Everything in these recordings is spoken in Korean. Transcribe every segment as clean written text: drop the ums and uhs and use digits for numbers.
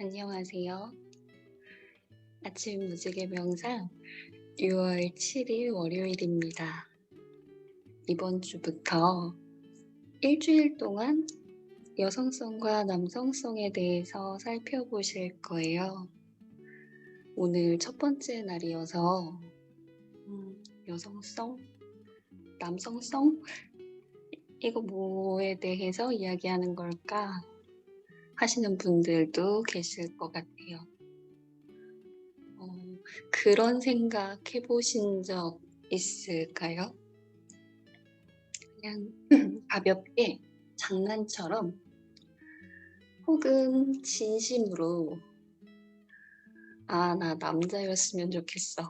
안녕하세요. 아침 무지개 명상 6월 7일 월요일입니다. 이번 주부터 일주일 동안 여성성과 남성성에 대해서 살펴보실 거예요. 오늘 첫 번째 날이어서 여성성? 남성성? 이거 뭐에 대해서 이야기하는 걸까? 하시는 분들도 계실 것 같아요. 그런 생각 해보신 적 있을까요? 그냥 가볍게 장난처럼 혹은 진심으로 나 남자였으면 좋겠어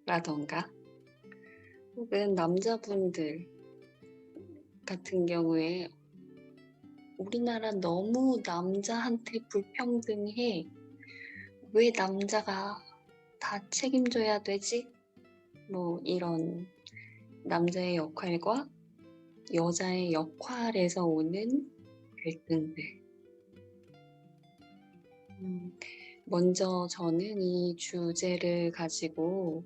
라던가 혹은 남자분들 같은 경우에 우리나라 너무 남자한테 불평등해. 왜 남자가 다 책임져야 되지? 뭐 이런 남자의 역할과 여자의 역할에서 오는 갈등들. 먼저 저는 이 주제를 가지고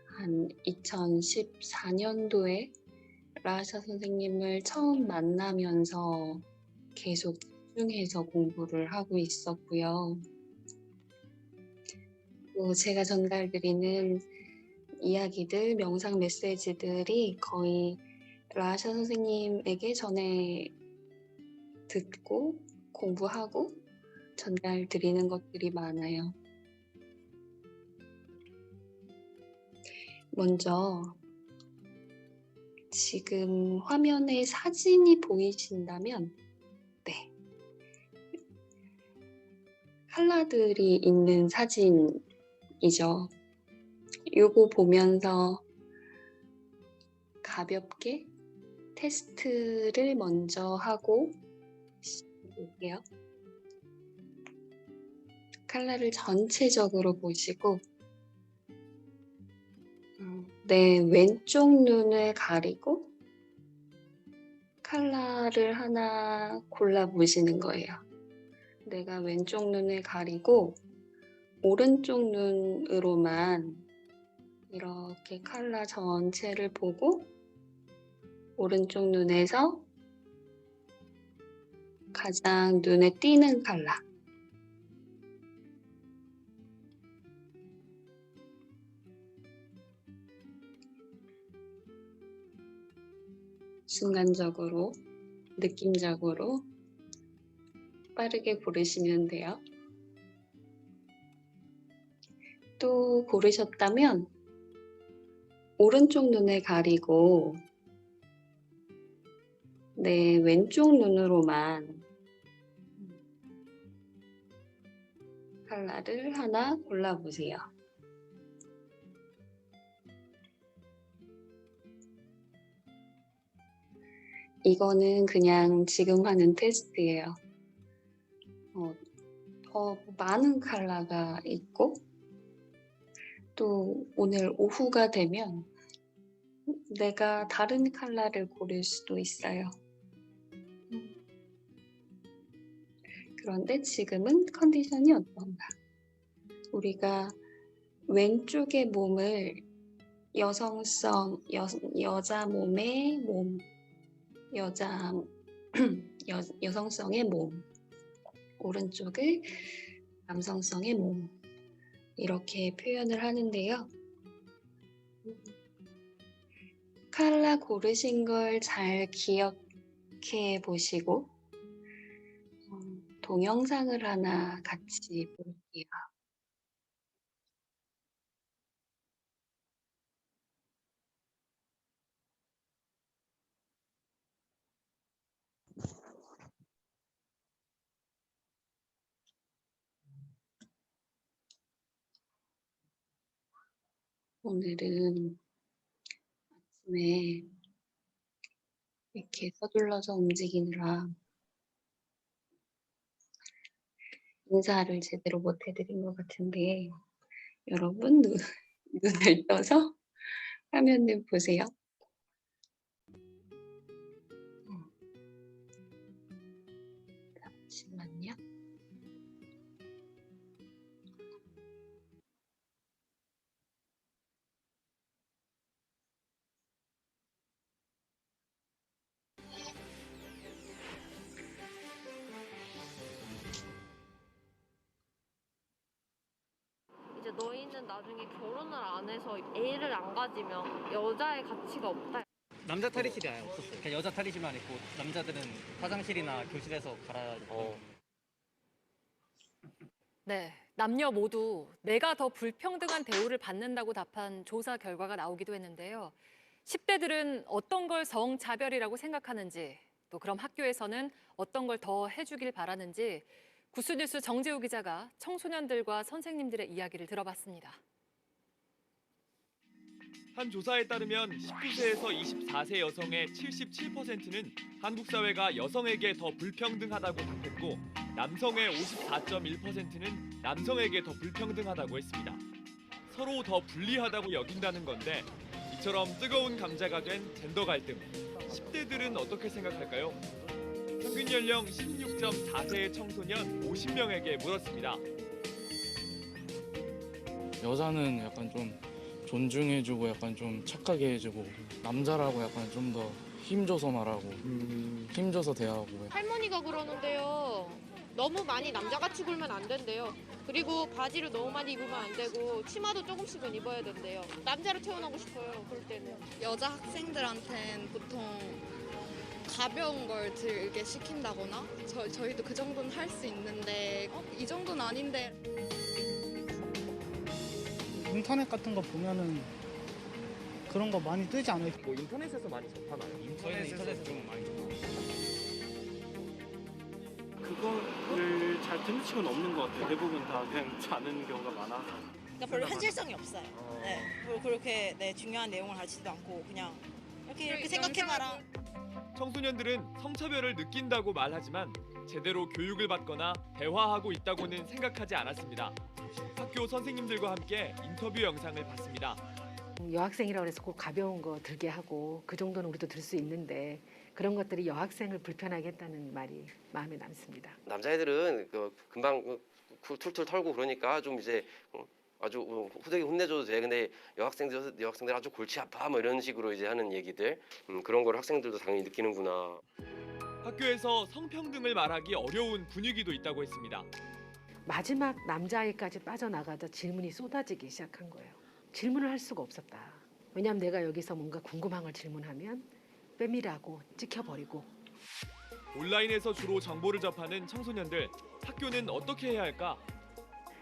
한 2014년도에 라샤 선생님을 처음 만나면서 계속 집중해서 공부를 하고 있었고요. 또 제가 전달드리는 이야기들, 명상 메시지들이 거의 라샤 선생님에게 전에 듣고 공부하고 전달드리는 것들이 많아요. 먼저 지금 화면에 사진이 보이신다면 네, 컬러들이 있는 사진이죠. 요거 보면서 가볍게 테스트를 먼저 하고 시작해볼게요. 컬러를 전체적으로 보시고 내 왼쪽 눈을 가리고 컬러를 하나 골라보시는 거예요. 내가 왼쪽 눈을 가리고 오른쪽 눈으로만 이렇게 컬러 전체를 보고 오른쪽 눈에서 가장 눈에 띄는 컬러 순간적으로, 느낌적으로 빠르게 고르시면 돼요. 또 고르셨다면 오른쪽 눈을 가리고 내 왼쪽 눈으로만 컬러를 하나 골라보세요. 이거는 그냥 지금 하는 테스트예요. 더 많은 컬러가 있고 또 오늘 오후가 되면 내가 다른 컬러를 고를 수도 있어요. 그런데 지금은 컨디션이 어떤가? 우리가 왼쪽의 몸을 여성성, 여자 몸의 몸, 여성성의 몸, 오른쪽을 남성성의 몸 이렇게 표현을 하는데요. 컬러 고르신 걸 잘 기억해 보시고 동영상을 하나 같이 볼게요. 오늘은 아침에 이렇게 서둘러서 움직이느라 인사를 제대로 못 해드린 것 같은데 여러분 눈을 떠서 화면을 보세요. 잠시만요. 너희는 나중에 결혼을 안 해서 애를 안 가지면 여자의 가치가 없다. 남자 탈의실이 아예 없었어요. 그냥 여자 탈의실만 있고 남자들은 화장실이나 교실에서 갈아야 돼요. 네, 남녀 모두 내가 더 불평등한 대우를 받는다고 답한 조사 결과가 나오기도 했는데요. 10대들은 어떤 걸 성차별이라고 생각하는지, 또 그럼 학교에서는 어떤 걸 더 해주길 바라는지 구스뉴스 정재우 기자가 청소년들과 선생님들의 이야기를 들어봤습니다. 한 조사에 따르면 19세에서 24세 여성의 77%는 한국 사회가 여성에게 더 불평등하다고 답했고 남성의 54.1%는 남성에게 더 불평등하다고 했습니다. 서로 더 불리하다고 여긴다는 건데 이처럼 뜨거운 감자가 된 젠더 갈등. 10대들은 어떻게 생각할까요? 평균 연령 16.4세의 청소년 50명에게 물었습니다. 여자는 약간 좀 존중해주고 약간 좀 착하게 해주고 남자라고 약간 좀 더 힘줘서 말하고 힘줘서 대하고. 할머니가 그러는데요. 너무 많이 남자같이 굴면 안 된대요. 그리고 바지를 너무 많이 입으면 안 되고 치마도 조금씩은 입어야 된대요. 남자로 태어나고 싶어요. 그럴 때는. 여자 학생들한텐 보통 가벼운 걸 들게 시킨다거나 저희도 그 정도는 할 수 있는데 이 정도는 아닌데. 인터넷 같은 거 보면은 그런 거 많이 뜨지 않아요? 뭐 인터넷에서 많이 접하나요? 저희는 인터넷에 좀 많이 그거를 잘 듣는 친구는 없는 것 같아요. 대부분 다 그냥 자는 경우가 많아서. 그러니까 별로 현실성이 없어요. 네, 그리고 그렇게 중요한 내용을 가르치지도 않고 그냥 이렇게 생각해봐라. 청소년들은 성차별을 느낀다고 말하지만 제대로 교육을 받거나 대화하고 있다고는 생각하지 않았습니다. 학교 선생님들과 함께 인터뷰 영상을 봤습니다. 여학생이라고 해서 꼭 가벼운 거 들게 하고 그 정도는 우리도 들 수 있는데 그런 것들이 여학생을 불편하게 했다는 말이 마음에 남습니다. 남자애들은 금방 툴툴 털고 그러니까 좀 이제 아주 후되게 혼내줘도 돼. 근데 여학생들 아주 골치 아파 뭐 이런 식으로 이제 하는 얘기들 그런 걸 학생들도 당연히 느끼는구나. 학교에서 성평등을 말하기 어려운 분위기도 있다고 했습니다. 마지막 남자아이까지 빠져나가자 질문이 쏟아지기 시작한 거예요. 질문을 할 수가 없었다. 왜냐하면 내가 여기서 뭔가 궁금한 걸 질문하면 빼밀하고 찍혀버리고. 온라인에서 주로 정보를 접하는 청소년들, 학교는 어떻게 해야 할까?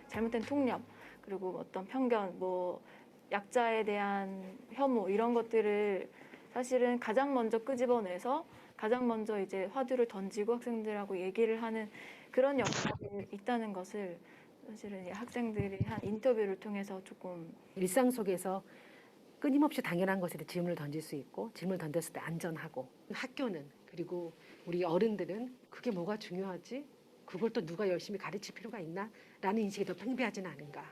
잘못된 통념, 그리고 어떤 편견, 약자에 대한 혐오 이런 것들을 사실은 가장 먼저 끄집어내서 가장 먼저 이제 화두를 던지고 학생들하고 얘기를 하는 그런 역할이 있다는 것을 사실은 학생들이 한 인터뷰를 통해서 조금 일상 속에서 끊임없이 당연한 것에 대해 질문을 던질 수 있고 질문을 던졌을 때 안전하고 학교는 그리고 우리 어른들은 그게 뭐가 중요하지? 그걸 또 누가 열심히 가르칠 필요가 있나? 라는 인식이 더 팽배하지는 않은가.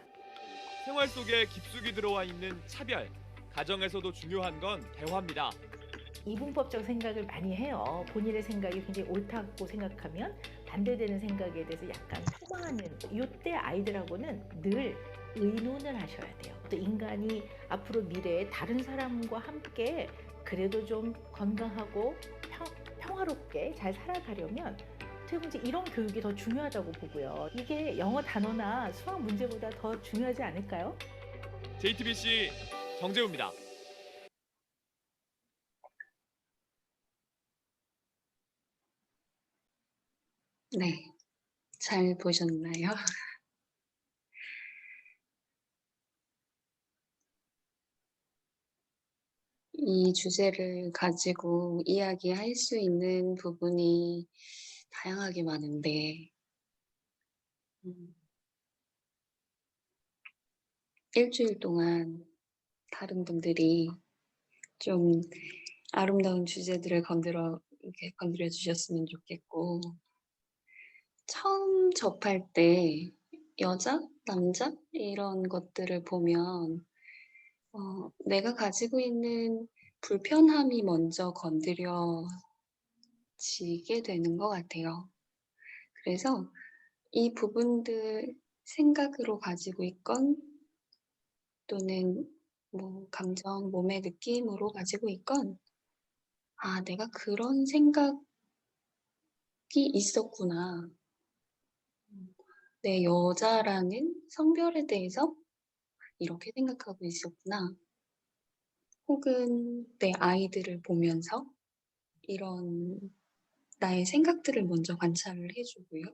생활 속에 깊숙이 들어와 있는 차별, 가정에서도 중요한 건 대화입니다. 이분법적 생각을 많이 해요. 본인의 생각이 굉장히 옳다고 생각하면 반대되는 생각에 대해서 약간 포장하는. 이때 아이들하고는 늘 의논을 하셔야 돼요. 또 인간이 앞으로 미래에 다른 사람과 함께 그래도 좀 건강하고 평화롭게 잘 살아가려면 어떻게 보면 이런 교육이 더 중요하다고 보고요. 이게 영어 단어나 수학 문제보다 더 중요하지 않을까요? JTBC 정재우입니다. 네, 잘 보셨나요? 이 주제를 가지고 이야기할 수 있는 부분이 다양하게 많은데 일주일 동안 다른 분들이 좀 아름다운 주제들을 건드려 주셨으면 좋겠고 처음 접할 때 여자, 남자 이런 것들을 보면 내가 가지고 있는 불편함이 먼저 건드려지게 되는 것 같아요. 그래서 이 부분들 생각으로 가지고 있건 또는 감정, 몸의 느낌으로 가지고 있건 내가 그런 생각이 있었구나. 내 여자라는 성별에 대해서 이렇게 생각하고 있었구나. 혹은 내 아이들을 보면서 이런 나의 생각들을 먼저 관찰을 해주고요.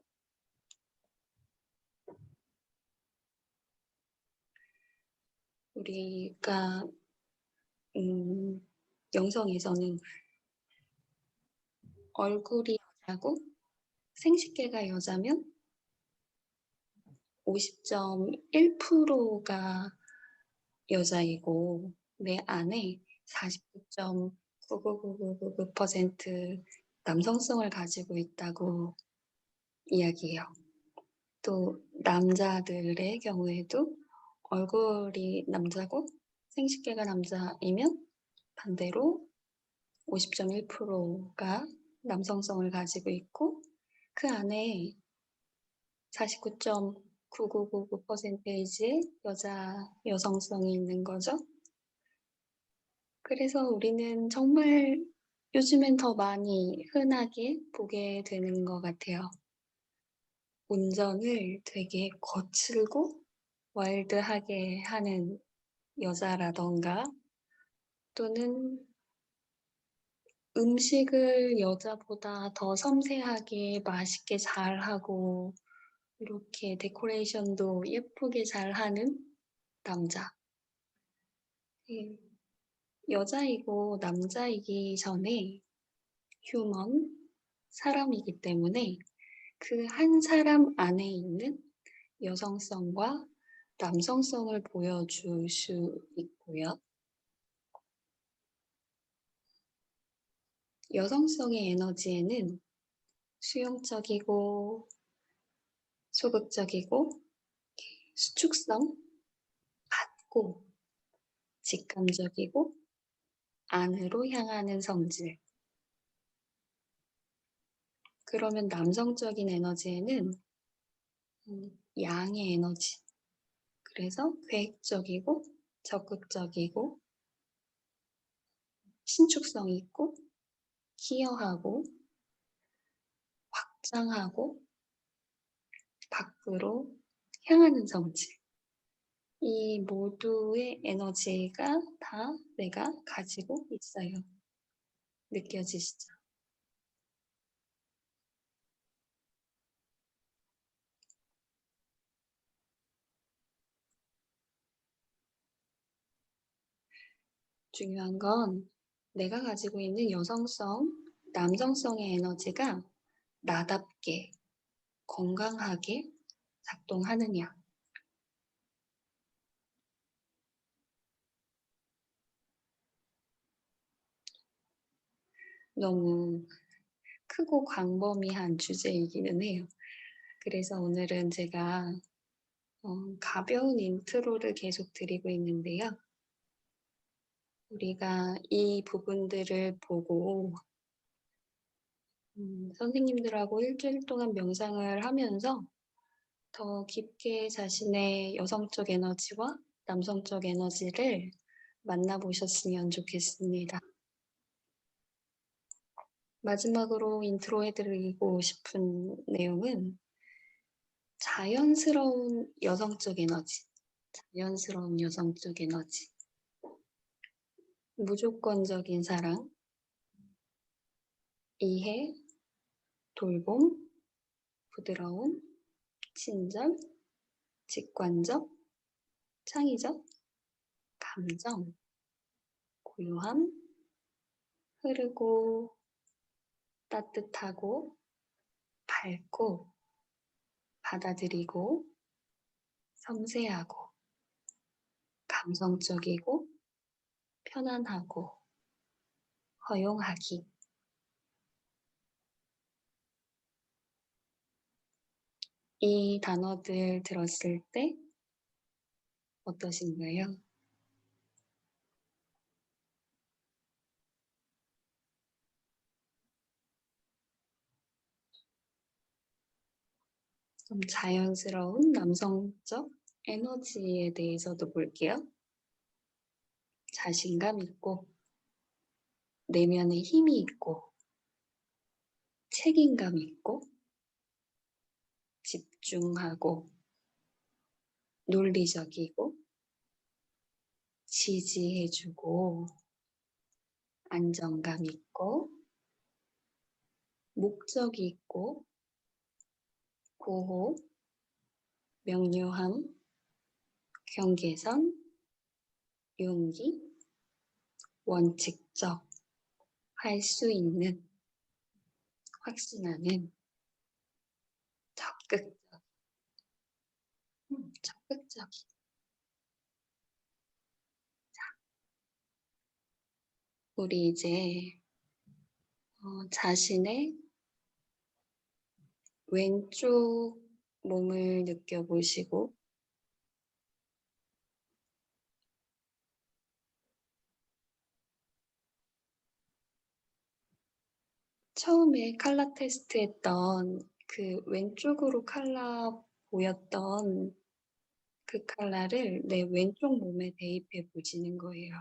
우리가 영성에서는 얼굴이 여자고 생식계가 여자면 50.1%가 여자이고 내 안에 49.99999% 남성성을 가지고 있다고 이야기해요. 또 남자들의 경우에도 얼굴이 남자고 생식계가 남자이면 반대로 50.1%가 남성성을 가지고 있고 그 안에 49.9999%의 여성성이 있는 거죠. 그래서 우리는 정말 요즘엔 더 많이 흔하게 보게 되는 것 같아요. 운전을 되게 거칠고 와일드하게 하는 여자라던가 또는 음식을 여자보다 더 섬세하게 맛있게 잘하고 이렇게 데코레이션도 예쁘게 잘하는 남자. 예, 여자이고 남자이기 전에 휴먼, 사람이기 때문에 그 한 사람 안에 있는 여성성과 남성성을 보여줄 수 있고요. 여성성의 에너지에는 수용적이고 소극적이고 수축성, 받고 직감적이고 안으로 향하는 성질. 그러면 남성적인 에너지에는 양의 에너지. 그래서 계획적이고 적극적이고 신축성 있고 기여하고 확장하고 밖으로 향하는 성질. 이 모두의 에너지가 다 내가 가지고 있어요. 느껴지시죠? 중요한 건 내가 가지고 있는 여성성, 남성성의 에너지가 나답게, 건강하게 작동하느냐. 너무 크고 광범위한 주제이기는 해요. 그래서 오늘은 제가 가벼운 인트로를 계속 드리고 있는데요. 우리가 이 부분들을 보고 선생님들하고 일주일 동안 명상을 하면서 더 깊게 자신의 여성적 에너지와 남성적 에너지를 만나보셨으면 좋겠습니다. 마지막으로 인트로 해드리고 싶은 내용은 자연스러운 여성적 에너지, 자연스러운 여성적 에너지, 무조건적인 사랑, 이해, 돌봄, 부드러움, 친절, 직관적, 창의적, 감정, 고요함, 흐르고 따뜻하고 밝고 받아들이고 섬세하고 감성적이고 편안하고 허용하기. 이 단어들 들었을 때 어떠신가요? 좀 자연스러운 남성적 에너지에 대해서도 볼게요. 자신감 있고 내면에 힘이 있고 책임감 있고 집중하고 논리적이고 지지해주고 안정감 있고 목적이 있고 고호, 명료함, 경계선, 용기, 원칙적, 할 수 있는, 확신하는, 적극적, 적극적인. 우리 이제 자신의 왼쪽 몸을 느껴보시고 처음에 칼라 테스트 했던 그 왼쪽으로 칼라 보였던 그 칼라를 내 왼쪽 몸에 대입해 보시는 거예요.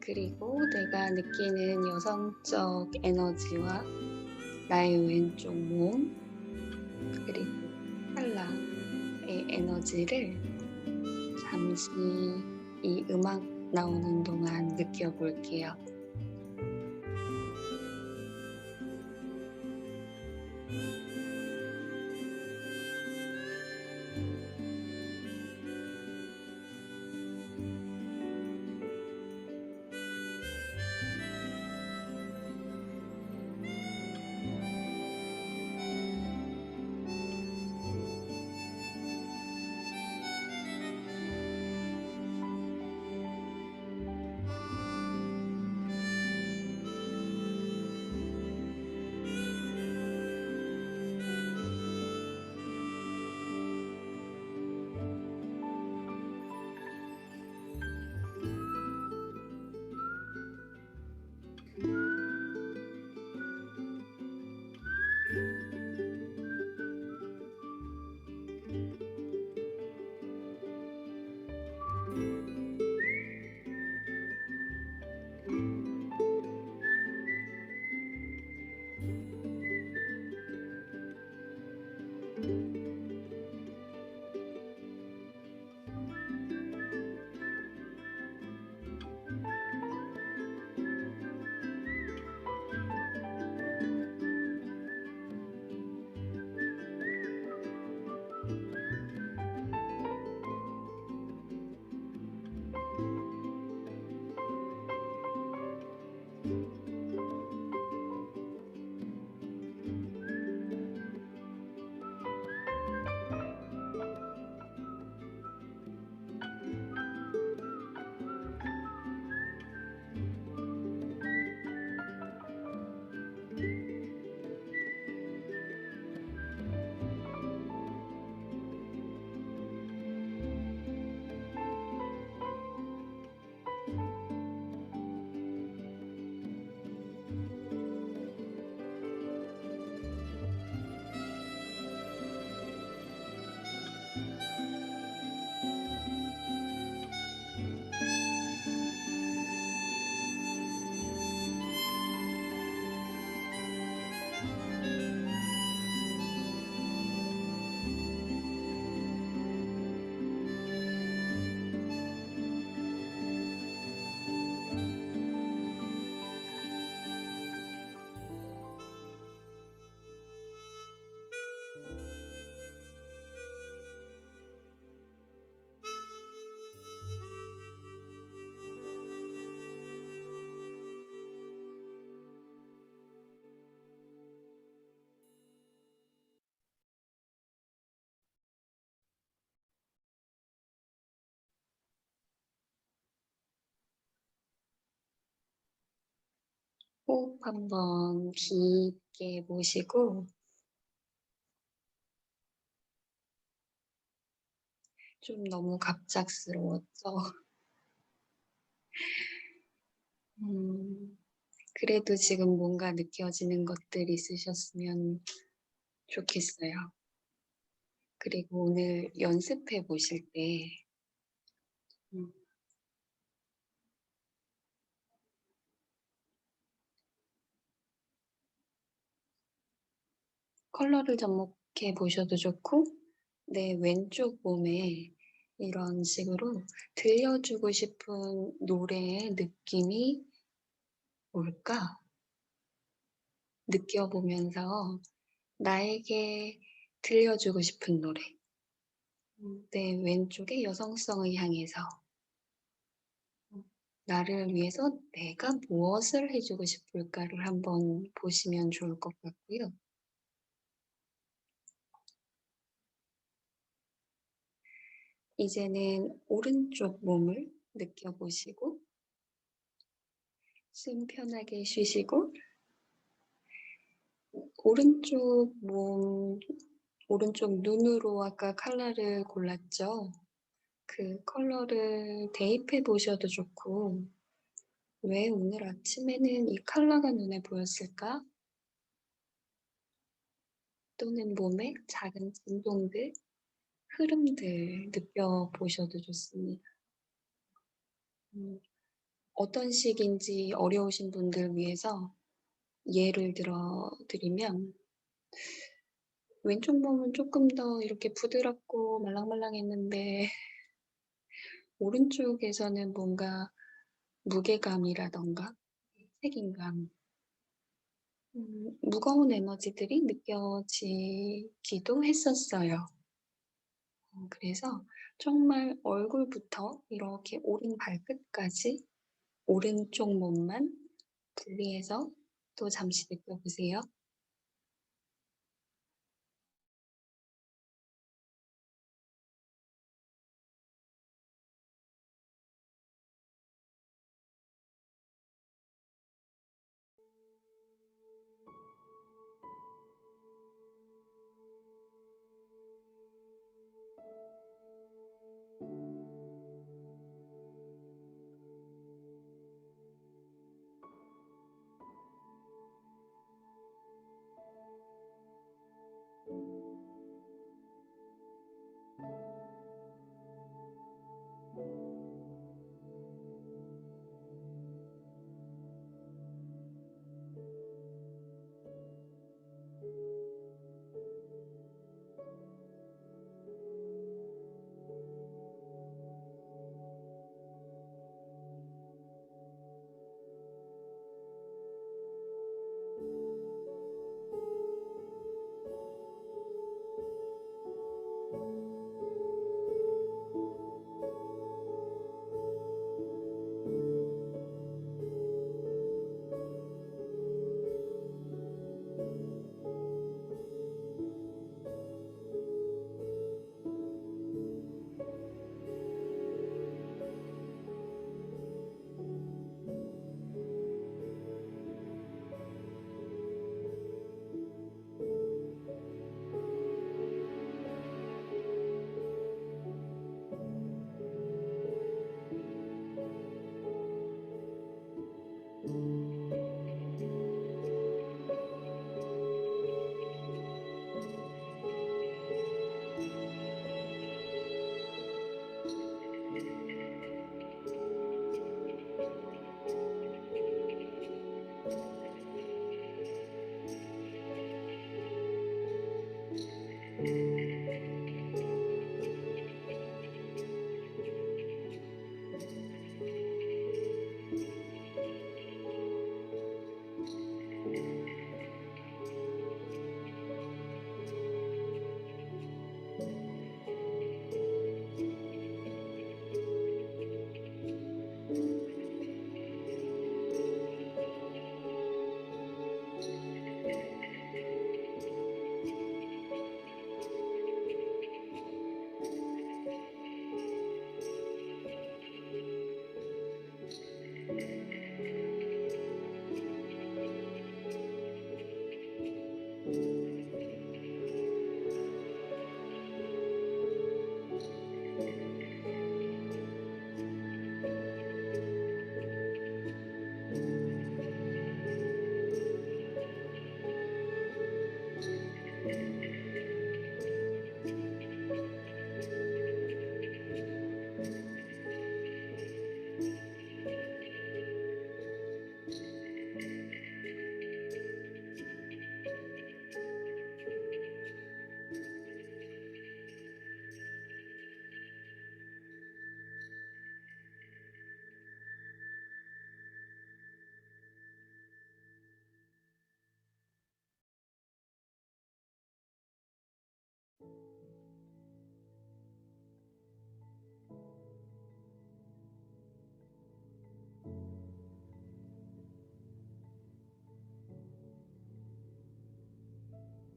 그리고 내가 느끼는 여성적 에너지와 나의 왼쪽 몸, 그리고 칼라의 에너지를 잠시 이 음악 나오는 동안 느껴볼게요. 호흡 한번 깊게 모시고 좀 너무 갑작스러웠죠? 그래도 지금 뭔가 느껴지는 것들 있으셨으면 좋겠어요. 그리고 오늘 연습해 보실 때 컬러를 접목해 보셔도 좋고 내 왼쪽 몸에 이런 식으로 들려주고 싶은 노래의 느낌이 뭘까? 느껴보면서 나에게 들려주고 싶은 노래. 내 왼쪽의 여성성을 향해서 나를 위해서 내가 무엇을 해주고 싶을까를 한번 보시면 좋을 것 같고요. 이제는 오른쪽 몸을 느껴보시고 숨 편하게 쉬시고 오른쪽 몸, 오른쪽 눈으로 아까 컬러를 골랐죠? 그 컬러를 대입해 보셔도 좋고 왜 오늘 아침에는 이 컬러가 눈에 보였을까? 또는 몸의 작은 진동들, 흐름들 느껴보셔도 좋습니다. 어떤 식인지 어려우신 분들 위해서 예를 들어 드리면 왼쪽 몸은 조금 더 이렇게 부드럽고 말랑말랑했는데 오른쪽에서는 뭔가 무게감이라던가 책임감, 무거운 에너지들이 느껴지기도 했었어요. 그래서 정말 얼굴부터 이렇게 오른 발끝까지 오른쪽 몸만 분리해서 또 잠시 느껴보세요.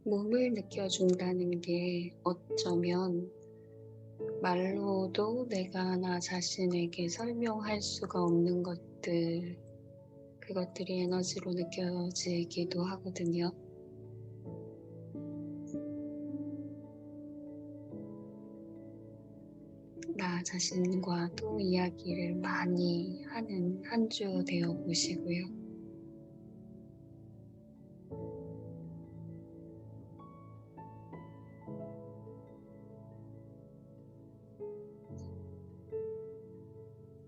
몸을 느껴준다는 게 어쩌면 말로도 내가 나 자신에게 설명할 수가 없는 것들, 그것들이 에너지로 느껴지기도 하거든요. 나 자신과도 이야기를 많이 하는 한 주 되어 보시고요.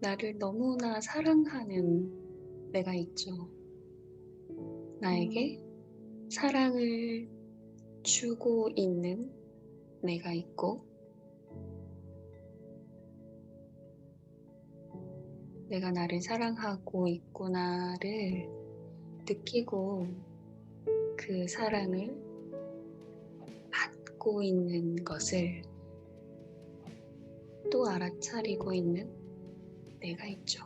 나를 너무나 사랑하는 내가 있죠. 나에게 사랑을 주고 있는 내가 있고, 내가 나를 사랑하고 있구나를 느끼고 그 사랑을 받고 있는 것을 또 알아차리고 있는 내가 있죠.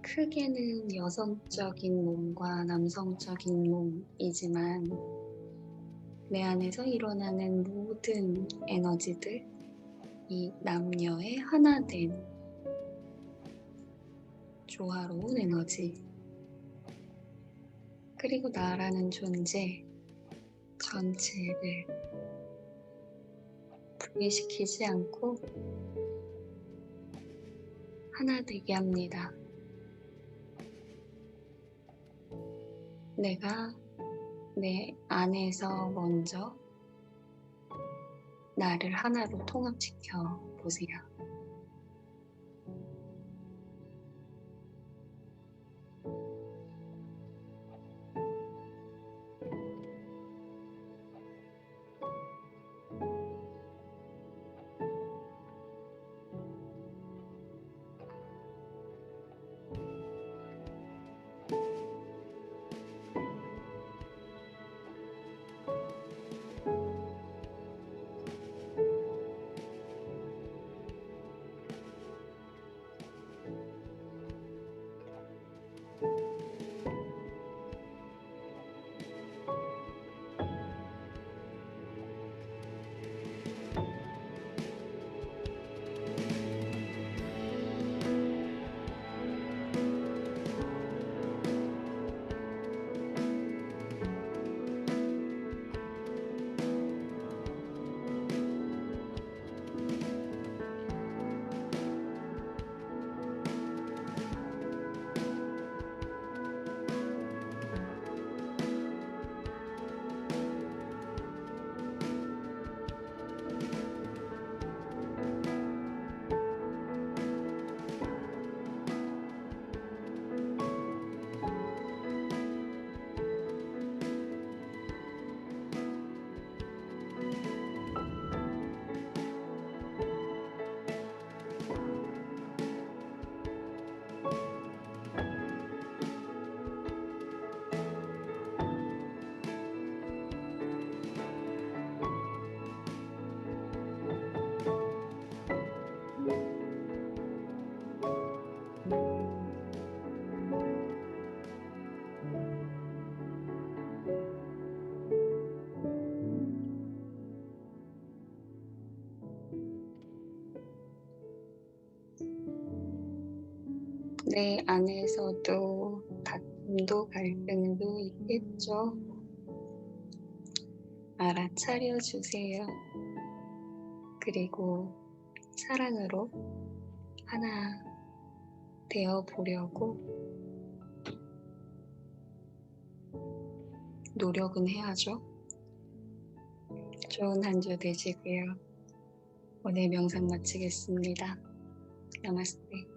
크게는 여성적인 몸과 남성적인 몸이지만 내 안에서 일어나는 모든 에너지들, 이 남녀의 하나된 조화로운 에너지, 그리고 나라는 존재 전체를 분리시키지 않고 하나 되게 합니다. 내가 내 안에서 먼저 나를 하나로 통합시켜 보세요. 내 안에서도 다툼도 갈등도 있겠죠. 알아차려 주세요. 그리고 사랑으로 하나 되어 보려고 노력은 해야죠. 좋은 한 주 되시고요. 오늘 명상 마치겠습니다. 나마스테.